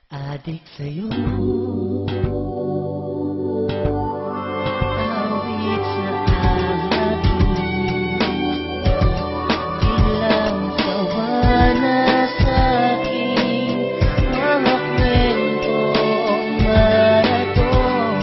Adik sa'yo, awit sa akin, ilang sawa na sa'king mga kwentong maraton.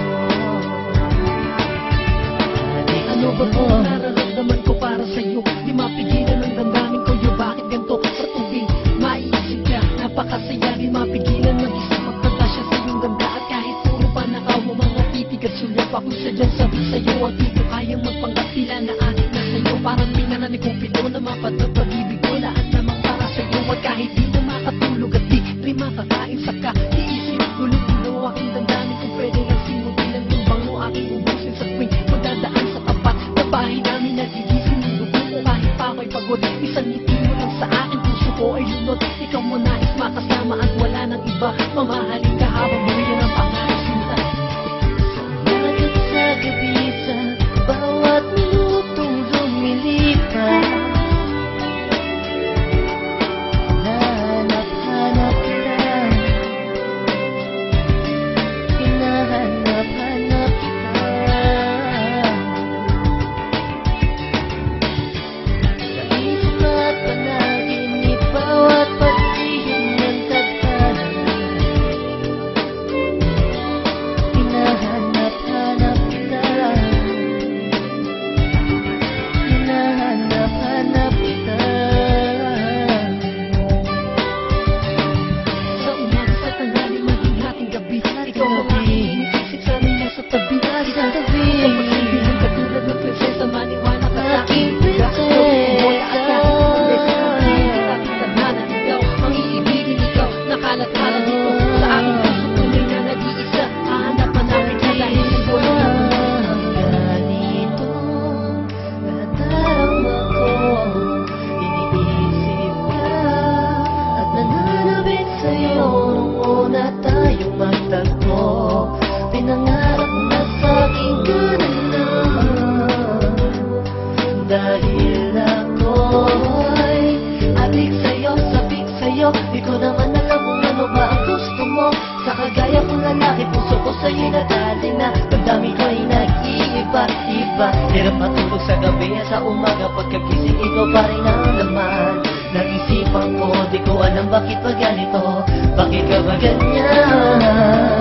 Adik Ano ba po nararamdaman ko para sa'yo? Di mapigilan ang damdamin ko yung bakit ganito sa tubig. Maiisip ka, napakasaya, di mapigilan mag-isip magtanda siya sa iyong ganda. At kahit puro panakaw mo mga titig at sulyap, ako sadyang sabi sa'yo at di ko kayang magpanggap sila na adik na sa'yo. Parang pinanganig kong pito na mapadag pag-ibig ko, lahat namang para sa'yo. At kahit di na makatulog at di rin makakain sa ka-iisip, gulo-gulo aking damdamin kung pwede lang sinutin ang tumbang mo aking ubusin sa tuwing magdadaan sa tapat na bahay namin. Nagigising yung dugo ko kahit pa ako'y pagod. Isang ngiti mo lang sa akin, puso ko ay lunod. Ikaw mo nais makasama at wala nang iba. Mamahalin ka habang buhay ng pangarap sinta. Sumagat sa gabi sa bawat minutong lumilipas. Hinahanap-hanap kita, hinahanap-hanap kita. Sa isip at panaginip, bawat patigil ng tadhana, hinahanap-hanap kita, hinahanap-hanap kita. Sa umaga sa tanghali, maging hating gabi, ikaw ang aking inisip, sana'y nasa tabi. Sa tabi, Pagsabihan ka tulad ng prinsesa, maniwala ka sa akin. aking prinsesa. Ang iibigin ikaw, nakalat-kalat dito sa aking puso, tunay na nag-iisa. Hahanap-hanapin ka dahil ikaw ang Ganito nadarama ko, iniisip ka at nananabik sa'yo nung una tayong magtagpo. Pinangarap na sa'king ganun dahil ako'y adik sa'yo, sabik sa'yo. Di ko naman alam kung ano ba ang gusto mo. Sa kagaya kong lalaki, puso ko sa'yo'y nadali na. Damdamin ko'y nag-iiba-iba. Hirap matulog sa gabi at sa umaga, pagkagising ikaw pa rin ang laman ng isipan ko. Di ko alam bakit ba ganito, bakit ka ba ganyan.